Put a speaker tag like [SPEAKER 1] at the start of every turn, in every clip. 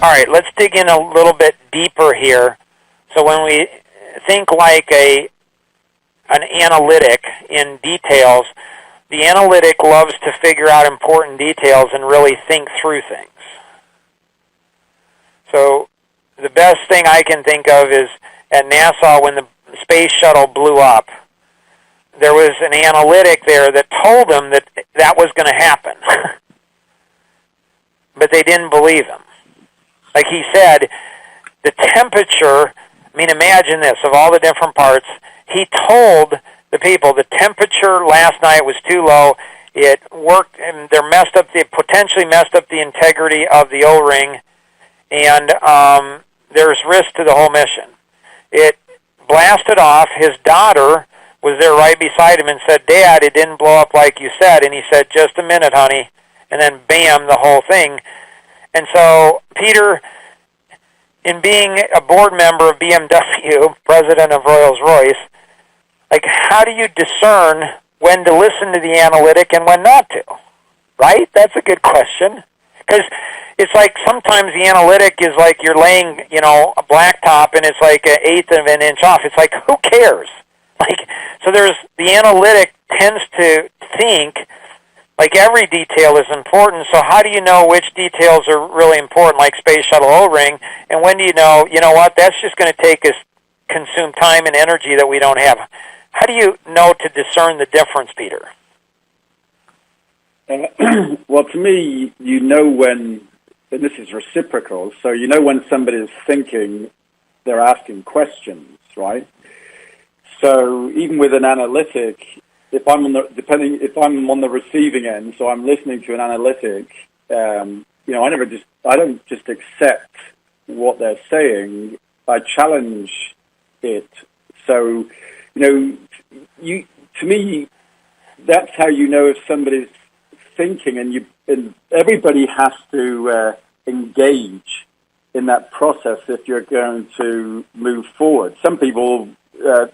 [SPEAKER 1] All right, let's dig in a little bit deeper here. So when we think like an analytic in details, the analytic loves to figure out important details and really think through things. So the best thing I can think of is at NASA when the space shuttle blew up, there was an analytic there that told them that that was going to happen. But they didn't believe him. Like he said, the temperature, I mean, imagine this, of all the different parts, he told the people the temperature last night was too low, it worked, and it potentially messed up the integrity of the O-ring, and there's risk to the whole mission. It blasted off. His daughter was there right beside him and said, "Dad, it didn't blow up like you said." And he said, "Just a minute, honey." And then bam, the whole thing. And so, Peter, in being a board member of BMW, president of Rolls-Royce, like, how do you discern when to listen to the analytic and when not to? Right? That's a good question. Because it's like sometimes the analytic is like you're laying, a blacktop and it's like an eighth of an inch off. It's like, who cares? So the analytic tends to think like every detail is important, so how do you know which details are really important, like Space Shuttle O-ring, and when do you know what, that's just going to consume time and energy that we don't have. How do you know to discern the difference, Peter?
[SPEAKER 2] Well, to me, you know when, and this is reciprocal, so you know when somebody is thinking, they're asking questions, right? So even with an analytic, if I'm on the receiving end, so I'm listening to an analytic, I don't just accept what they're saying. I challenge it. So, to me, that's how you know if somebody's thinking, and everybody has to engage in that process if you're going to move forward. Some people, a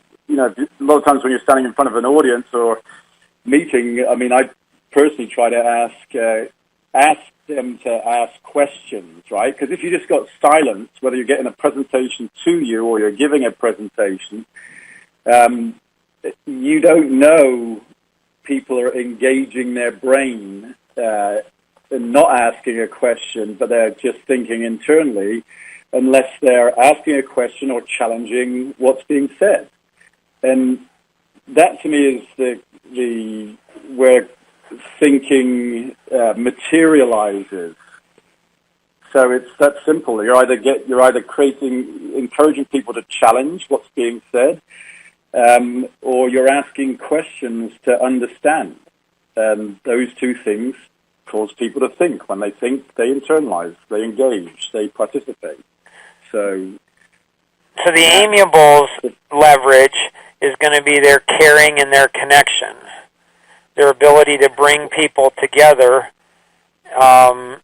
[SPEAKER 2] lot of times when you're standing in front of an audience or meeting, I mean, I personally try to ask them to ask questions, right? Because if you just got silence, whether you're getting a presentation to you or you're giving a presentation, you don't know people are engaging their brain and not asking a question, but they're just thinking internally, unless they're asking a question or challenging what's being said. And that to me is where thinking materializes. So it's that simple. You're either encouraging people to challenge what's being said, or you're asking questions to understand. Those two things cause people to think. When they think, they internalize, they engage, they participate. So
[SPEAKER 1] the amiables leverage is going to be their caring and their connection, their ability to bring people together, and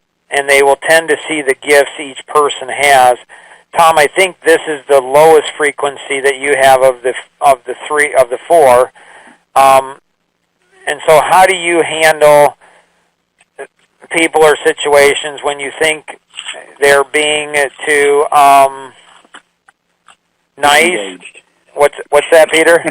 [SPEAKER 1] they will tend to see the gifts each person has. Tom, I think this is the lowest frequency that you have of the four. And so how do you handle people or situations when you think they're being too nice?
[SPEAKER 2] Engaged.
[SPEAKER 1] What's that, Peter?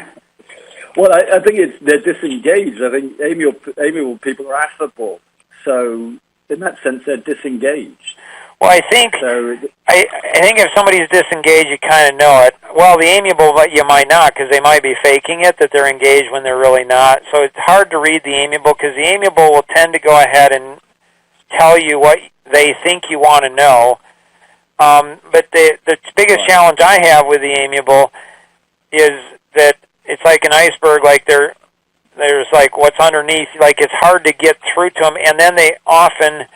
[SPEAKER 2] Well, I think they're disengaged. I think amiable people are affable. So in that sense, they're disengaged.
[SPEAKER 1] Well, I think if somebody's disengaged, you kind of know it. Well, the amiable, but you might not, because they might be faking it, that they're engaged when they're really not. So it's hard to read the amiable, because the amiable will tend to go ahead and tell you what they think you want to know. But the biggest challenge I have with the amiable is that it's like an iceberg, like there's like what's underneath, like it's hard to get through to them, and then they often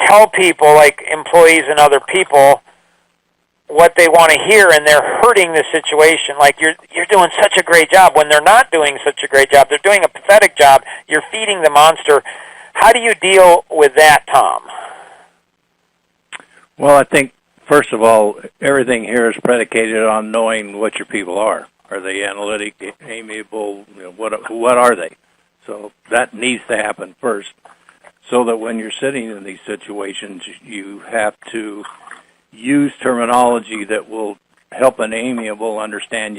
[SPEAKER 1] tell people, like employees and other people, what they want to hear, and they're hurting the situation. Like you're doing such a great job when they're not doing such a great job. They're doing a pathetic job. You're feeding the monster. How do you deal with that, Tom?
[SPEAKER 3] Well, I think, first of all, everything here is predicated on knowing what your people are. Are they analytic, amiable? What are they? So that needs to happen first. so that when you're sitting in these situations, you have to use terminology that will help an amiable understand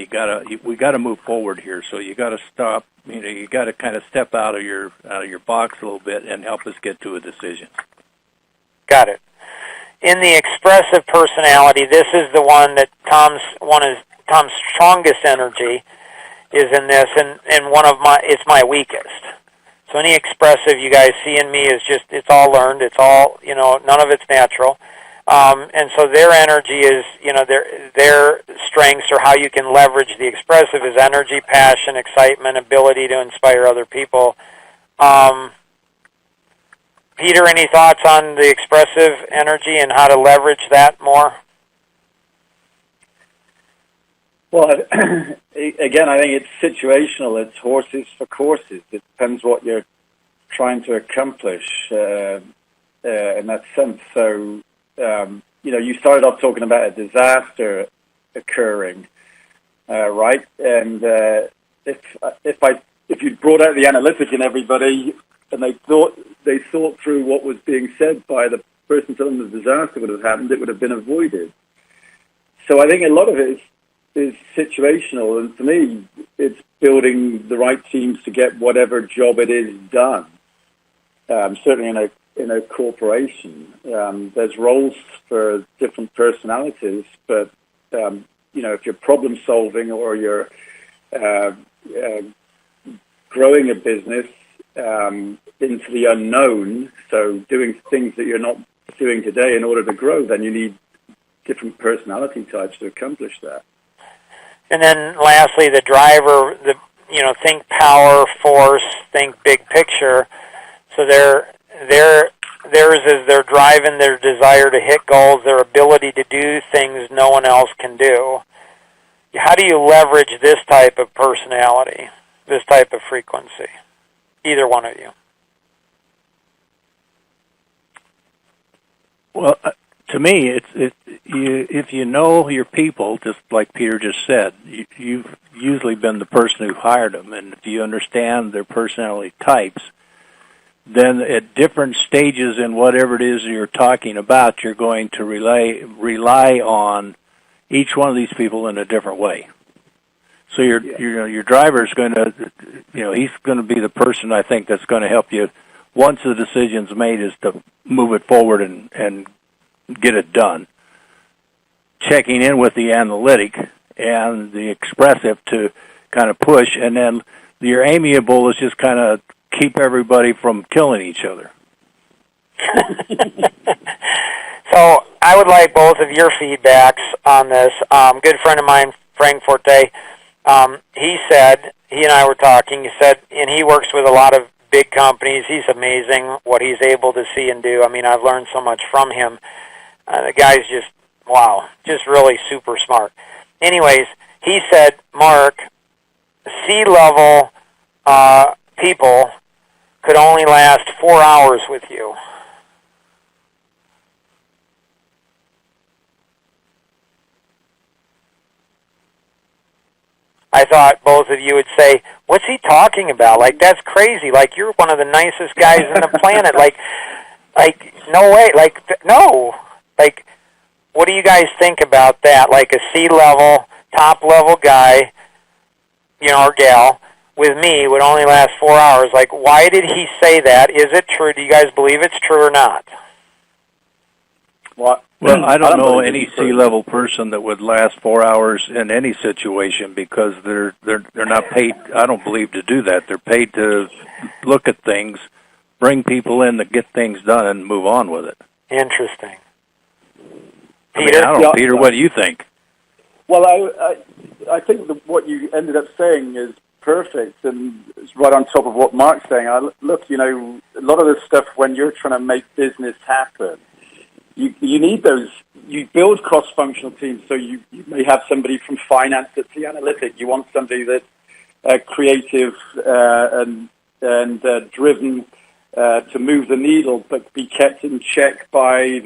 [SPEAKER 3] we gotta move forward here. So you gotta stop. You gotta kind of step out of your box a little bit and help us get to a decision.
[SPEAKER 1] Got it. In the expressive personality, this is the one that Tom's strongest energy is in this, and it's my weakest. So any expressive you guys see in me is just, it's all learned. It's all, none of it's natural. And so their energy is, their strengths or how you can leverage the expressive is energy, passion, excitement, ability to inspire other people. Peter, any thoughts on the expressive energy and how to leverage that more?
[SPEAKER 2] Well, again, I think it's situational. It's horses for courses. It depends what you're trying to accomplish in that sense. So, you started off talking about a disaster occurring, right? And if you brought out the analytic in everybody and they thought through what was being said by the person telling the disaster would have happened, it would have been avoided. So I think a lot of it is situational, and for me, it's building the right teams to get whatever job it is done. Certainly in a corporation, there's roles for different personalities, but if you're problem solving or you're growing a business into the unknown, so doing things that you're not doing today in order to grow, then you need different personality types to accomplish that. And
[SPEAKER 1] then lastly, the driver, think power, force, think big picture. So theirs is their drive and their desire to hit goals, their ability to do things no one else can do. How do you leverage this type of personality, this type of frequency? Either one of you. Well,
[SPEAKER 3] to me, if you know your people, just like Peter just said, you've usually been the person who hired them, and if you understand their personality types, then at different stages in whatever it is you're talking about, you're going to rely on each one of these people in a different way. So your driver is going to, he's going to be the person I think that's going to help you once the decision's made is to move it forward and get it done. Checking in with the analytic and the expressive to kind of push, and then your amiable is just kind of keep everybody from killing each other.
[SPEAKER 1] So I would like both of your feedbacks on this. Good friend of mine, Frank Forte, he and I were talking, he said, and he works with a lot of big companies. He's amazing what he's able to see and do. I mean, I've learned so much from him. The guy's just, wow, just really super smart. Anyways, he said, Mark, C-level people could only last 4 hours with you. I thought both of you would say, what's he talking about? Like, that's crazy. Like, you're one of the nicest guys on the planet. Like, no way. Like, no. Like, what do you guys think about that? Like a C-level, top-level guy, or gal, with me would only last 4 hours. Like, why did he say that? Is it true? Do you guys believe it's true or not?
[SPEAKER 3] Well, I don't know any C-level person that would last 4 hours in any situation because they're not paid, I don't believe, to do that. They're paid to look at things, bring people in to get things done, and move on with it.
[SPEAKER 1] Interesting.
[SPEAKER 3] Peter? Peter, what do you think?
[SPEAKER 2] Well, I think what you ended up saying is perfect, and it's right on top of what Mark's saying. Look, a lot of this stuff, when you're trying to make business happen, you need those. You build cross-functional teams, so you may have somebody from finance that's the analytic. You want somebody that's creative and driven to move the needle, but be kept in check by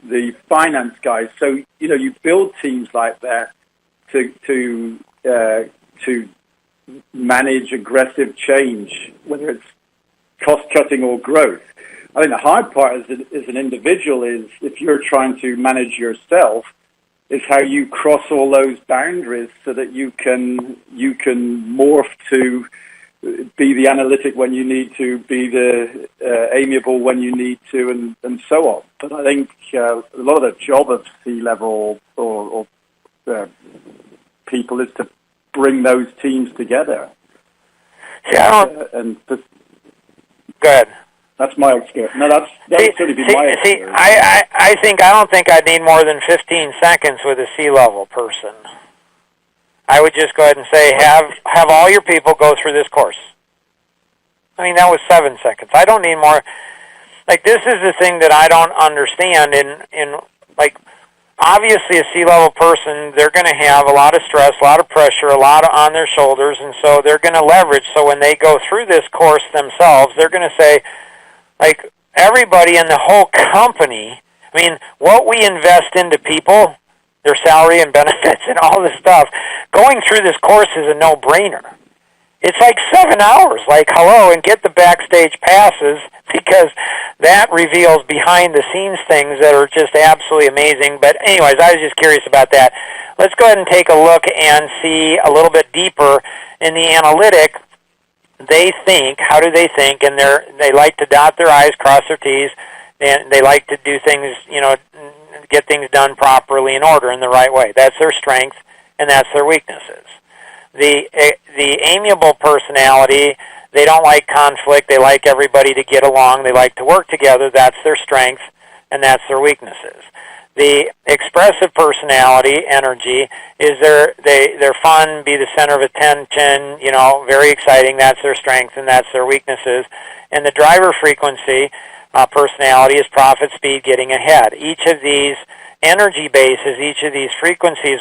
[SPEAKER 2] the finance guys. So you build teams like that to manage aggressive change, whether it's cost cutting or growth. I think the hard part as an individual is if you're trying to manage yourself, is how you cross all those boundaries so that you can morph to be the analytic when you need to, be the amiable when you need to, and so on. But I think a lot of the job of C-level or people is to bring those teams together.
[SPEAKER 1] Yeah.
[SPEAKER 2] Go
[SPEAKER 1] ahead.
[SPEAKER 2] That's my experience. No, that's certainly been my experience.
[SPEAKER 1] I don't think I'd need more than 15 seconds with a C-level person. I would just go ahead and say, have all your people go through this course. I mean, that was 7 seconds. I don't need more. Like, this is the thing that I don't understand. Like, obviously a C-level person, they're going to have a lot of stress, a lot of pressure, a lot on their shoulders, and so they're going to leverage. So when they go through this course themselves, they're going to say, like, everybody in the whole company, I mean, what we invest into people, their salary and benefits and all this stuff, going through this course is a no-brainer. It's like 7 hours, like, hello, and get the backstage passes, because that reveals behind-the-scenes things that are just absolutely amazing. But anyways, I was just curious about that. Let's go ahead and take a look and see a little bit deeper in the analytic. They think, how do they think? And they like to dot their I's, cross their T's, and they like to do things, get things done properly in order in the right way. That's their strength, and that's their weaknesses. The amiable personality, they don't like conflict. They like everybody to get along. They like to work together. That's their strength, and that's their weaknesses. The expressive personality, energy, is they're fun, be the center of attention, very exciting. That's their strength, and that's their weaknesses. And the driver frequency personality is profit, speed, getting ahead. Each of these energy bases, each of these frequencies,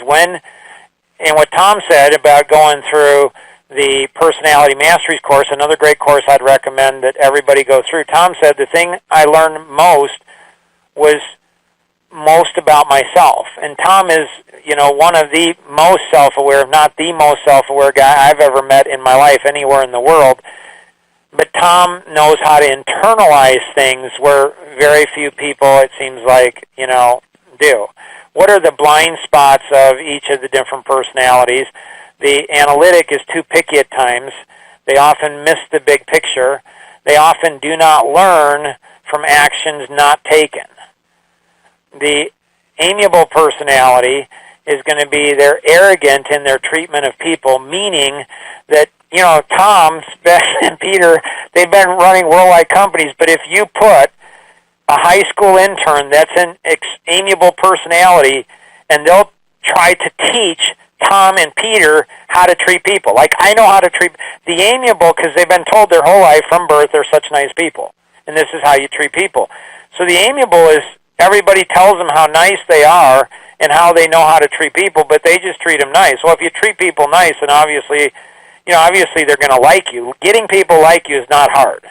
[SPEAKER 1] and what Tom said about going through the Personality Masteries course, another great course I'd recommend that everybody go through. Tom said the thing I learned most was most about myself. And Tom is, one of the most self-aware, if not the most self-aware guy I've ever met in my life anywhere in the world. But Tom knows how to internalize things where very few people, it seems like, do. What are the blind spots of each of the different personalities? The analytic is too picky at times. They often miss the big picture. They often do not learn from actions not taken. The amiable personality is going to be they're arrogant in their treatment of people, meaning that, Tom, and Peter, they've been running worldwide companies, but if you put a high school intern that's an amiable personality, and they'll try to teach Tom and Peter how to treat people. Like, I know how to treat the amiable because they've been told their whole life from birth they're such nice people, and this is how you treat people. So the amiable is everybody tells them how nice they are and how they know how to treat people, but they just treat them nice. Well, if you treat people nice, then obviously they're going to like you. Getting people like you is not hard.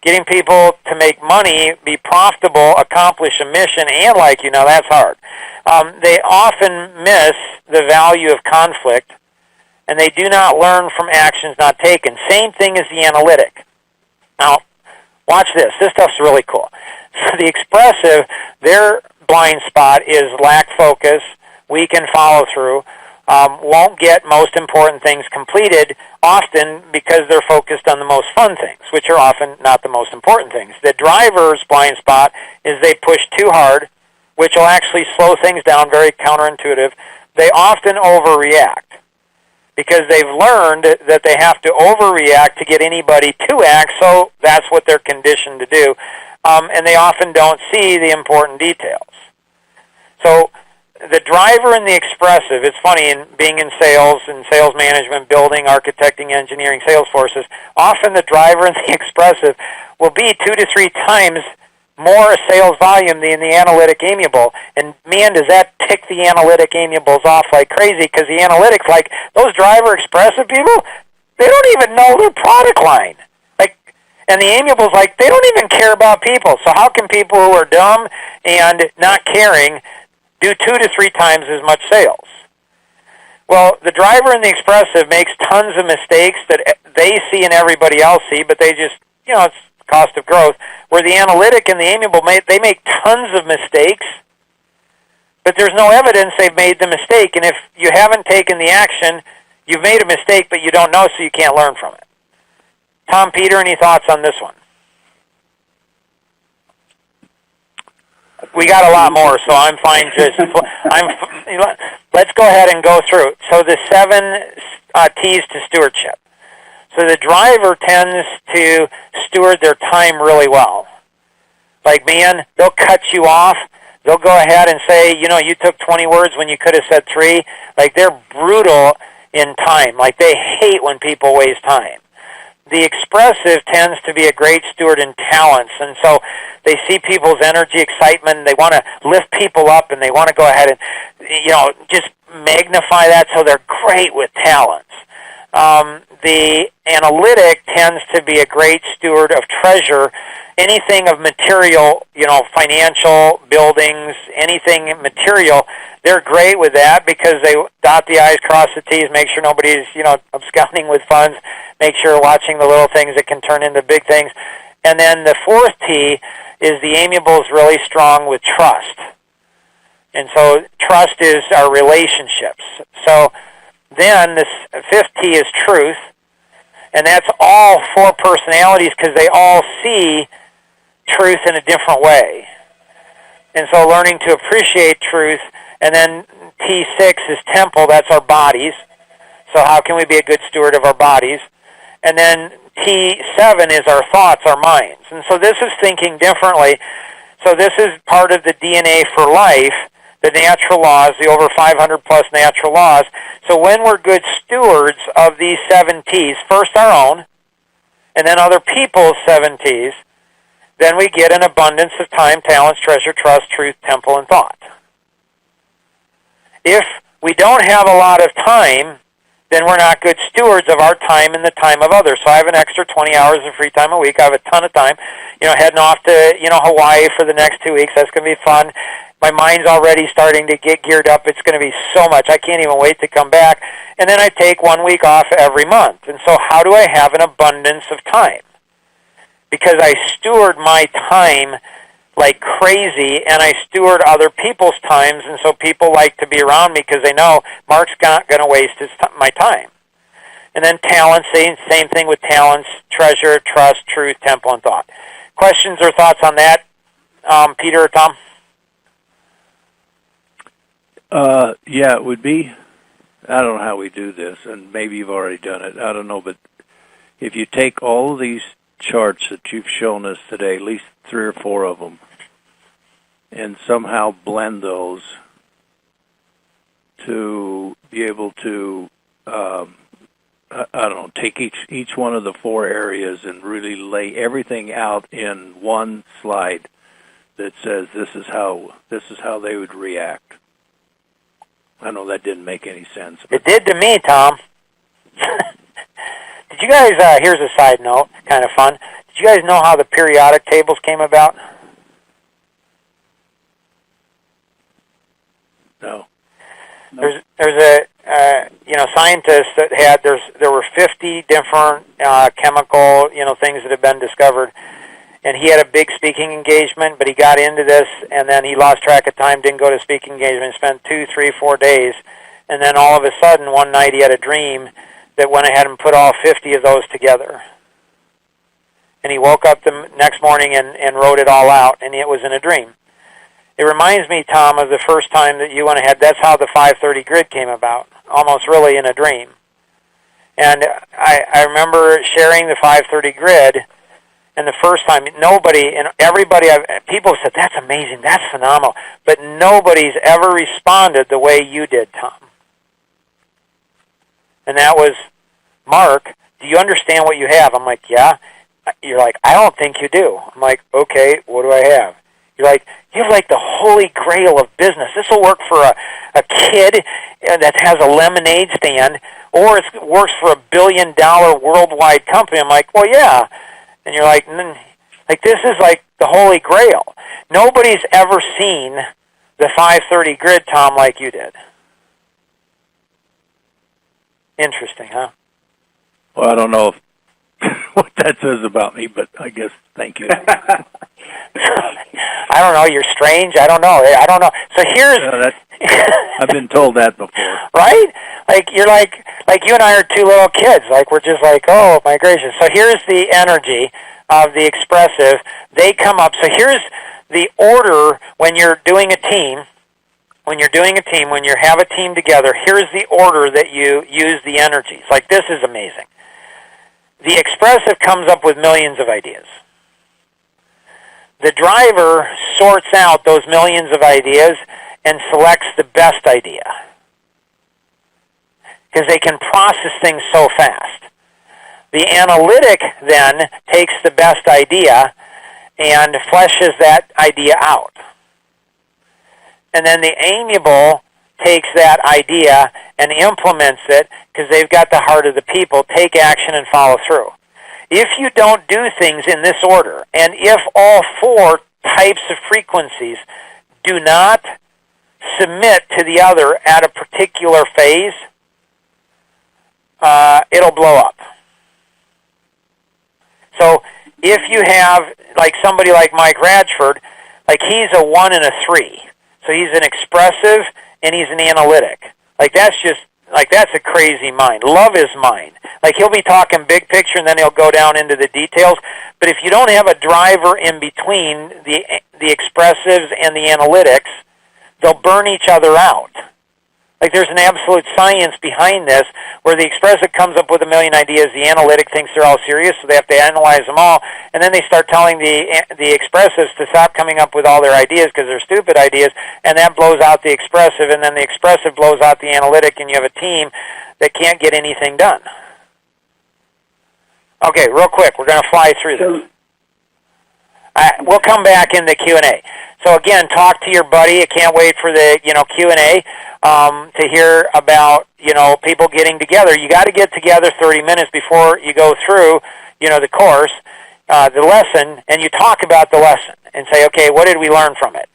[SPEAKER 1] Getting people to make money, be profitable, accomplish a mission, and like you, now that's hard. They often miss the value of conflict, and they do not learn from actions not taken. Same thing as the analytic. Now, watch this. This stuff's really cool. So the expressive, their blind spot is lack focus, weak in follow-through, won't get most important things completed, often because they're focused on the most fun things, which are often not the most important things. The driver's blind spot is they push too hard, which will actually slow things down, very counterintuitive. They often overreact because they've learned that they have to overreact to get anybody to act, so that's what they're conditioned to do. And they often don't see the important details. So the driver and the expressive, it's funny, in being in sales and sales management, building, architecting, engineering, sales forces, often the driver and the expressive will be 2 to 3 times more sales volume than the analytic amiable. And man, does that tick the analytic amiables off like crazy, because the analytics, like those driver expressive people, they don't even know their product line. And the amiable's like, they don't even care about people. So how can people who are dumb and not caring do 2 to 3 times as much sales? Well, the driver and the expressive makes tons of mistakes that they see and everybody else see, but they just, it's cost of growth, where the analytic and the amiable, they make tons of mistakes, but there's no evidence they've made the mistake. And if you haven't taken the action, you've made a mistake, but you don't know, so you can't learn from it. Tom, Peter, any thoughts on this one? We got a lot more, so I'm fine. Let's go ahead and go through. So the 7 T's to stewardship. So the driver tends to steward their time really well. Like, man, they'll cut you off. They'll go ahead and say, you took 20 words when you could have said 3. Like, they're brutal in time. Like, they hate when people waste time. The expressive tends to be a great steward in talents, and so they see people's energy, excitement, they want to lift people up, and they want to go ahead and, just magnify that, so they're great with talents. The analytic tends to be a great steward of treasure. Anything of material, financial, buildings, anything material, they're great with that because they dot the I's, cross the T's, make sure nobody's, absconding with funds, make sure watching the little things that can turn into big things. And then the 4th T is the amiable is really strong with trust. And so trust is our relationships. So then this 5th T is truth. And that's all 4 personalities because they all see truth in a different way. And so learning to appreciate truth. And then T6 is temple, that's our bodies. So how can we be a good steward of our bodies? And then T7 is our thoughts, our minds. And so this is thinking differently. So this is part of the DNA for life, the natural laws, the over 500 plus natural laws. So when we're good stewards of these 7 T's, first our own, and then other people's 7 T's, then we get an abundance of time, talents, treasure, trust, truth, temple, and thought. If we don't have a lot of time, then we're not good stewards of our time and the time of others. So I have an extra 20 hours of free time a week. I have a ton of time, heading off to, Hawaii for the next 2 weeks. That's going to be fun. My mind's already starting to get geared up. It's going to be so much. I can't even wait to come back. And then I take 1 week off every month. And so how do I have an abundance of time? Because I steward my time like crazy, and I steward other people's times, and so people like to be around me because they know Mark's not going to waste my time. And then talents, same thing with talents, treasure, trust, truth, temple, and thought. Questions or thoughts on that, Peter or Tom?
[SPEAKER 3] Yeah, it would be, I don't know how we do this, and maybe you've already done it, I don't know, but if you take all of these charts that you've shown us today, at least 3 or 4 of them, and somehow blend those to be able to, take each one of the 4 areas and really lay everything out in one slide that says this is how they would react. I know that didn't make any sense.
[SPEAKER 1] It did to me, Tom. Did you guys, here's a side note, kind of fun. Did you guys know how the periodic tables came about?
[SPEAKER 3] No.
[SPEAKER 1] There's a scientist that had there were 50 different chemical things that have been discovered, and he had a big speaking engagement, but he got into this and then he lost track of time, didn't go to speaking engagement, spent 2, 3, 4 days, and then all of a sudden one night he had a dream that went ahead and put all 50 of those together. And he woke up the next morning and wrote it all out, and it was in a dream. It reminds me, Tom, of the first time that you went ahead. That's how the 530 grid came about, almost really in a dream. And I remember sharing the 530 grid, and the first time, nobody, and everybody, people said, that's amazing, that's phenomenal, but nobody's ever responded the way you did, Tom. And that was, Mark, do you understand what you have? I'm like, yeah. You're like, I don't think you do. I'm like, okay, what do I have? You're like, you have like the holy grail of business. This will work for a kid that has a lemonade stand, or it works for $1 billion worldwide company. I'm like, well, yeah. And you're like this is like the holy grail. Nobody's ever seen the 530 grid, Tom, like you did. Interesting, huh?
[SPEAKER 3] Well, I don't know if what that says about me, but I guess thank you.
[SPEAKER 1] I don't know. You're strange. I don't know. So here's.
[SPEAKER 3] I've been told that before.
[SPEAKER 1] Right? Like you're like you and I are two little kids. Like we're just like, oh my gracious. So here's the energy of the expressive. They come up. So here's the order when you're doing a team. When you have a team together, here's the order that you use the energies. Like this is amazing. The expressive comes up with millions of ideas. The driver sorts out those millions of ideas and selects the best idea. Because they can process things so fast. The analytic then takes the best idea and fleshes that idea out. And then the amiable takes that idea and implements it because they've got the heart of the people, take action and follow through. If you don't do things in this order, and if all four types of frequencies do not submit to the other at a particular phase, it'll blow up. So if you have like somebody like Mike Radford, like he's a 1 and a 3. So he's an expressive and he's an analytic. Like that's a crazy mind. Love his mind. Like he'll be talking big picture and then he'll go down into the details. But if you don't have a driver in between the expressives and the analytics, they'll burn each other out. Like there's an absolute science behind this where the expressive comes up with a million ideas, the analytic thinks they're all serious, so they have to analyze them all, and then they start telling the expressives to stop coming up with all their ideas because they're stupid ideas, and that blows out the expressive, and then the expressive blows out the analytic, and you have a team that can't get anything done. Okay, real quick, we're going to fly through this. We'll come back in the Q&A. So again, talk to your buddy. I can't wait for the Q&A to hear about people getting together. You got to get together 30 minutes before you go through the course, the lesson, and you talk about the lesson and say, okay, what did we learn from it?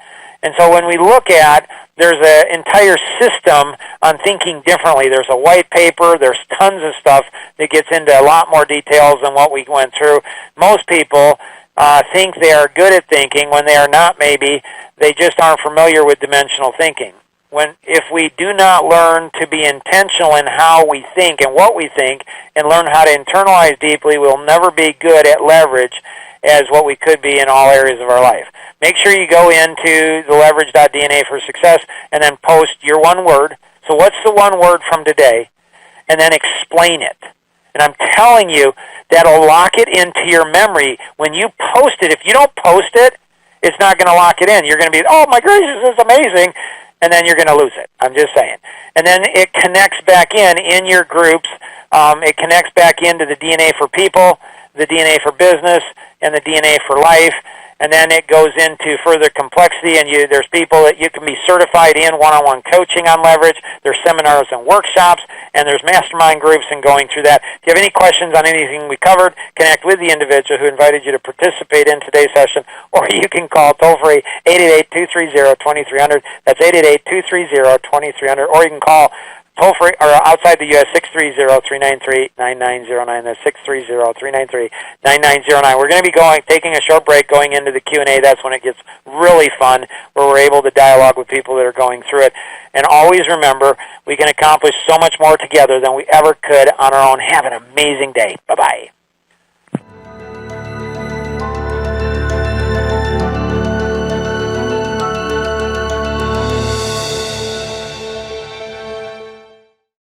[SPEAKER 1] And so when we look at, there's an entire system on thinking differently. There's a white paper. There's tons of stuff that gets into a lot more details than what we went through. Most people think they are good at thinking when they are not. Maybe they just aren't familiar with dimensional thinking. If we do not learn to be intentional in how we think and what we think and learn how to internalize deeply, we'll never be good at leverage as what we could be in all areas of our life. Make sure you go into the leverage.dna for success and then post your one word. So what's the one word from today? And then explain it. And I'm telling you, that'll lock it into your memory. When you post it, if you don't post it, it's not going to lock it in. You're going to be, oh my gracious, this is amazing. And then you're going to lose it. I'm just saying. And then it connects back in your groups. It connects back into the DNA for people, the DNA for business, and the DNA for life. And then it goes into further complexity, and there's people that you can be certified in one-on-one coaching on leverage. There's seminars and workshops, and there's mastermind groups and going through that. If you have any questions on anything we covered, connect with the individual who invited you to participate in today's session, or you can call toll-free 888-230-2300. That's 888-230-2300, or you can call toll-free or outside the U.S., 630-393-9909. That's 630-393-9909. We're going to be taking a short break, going into the Q&A. That's when it gets really fun, where we're able to dialogue with people that are going through it. And always remember, we can accomplish so much more together than we ever could on our own. Have an amazing day. Bye-bye.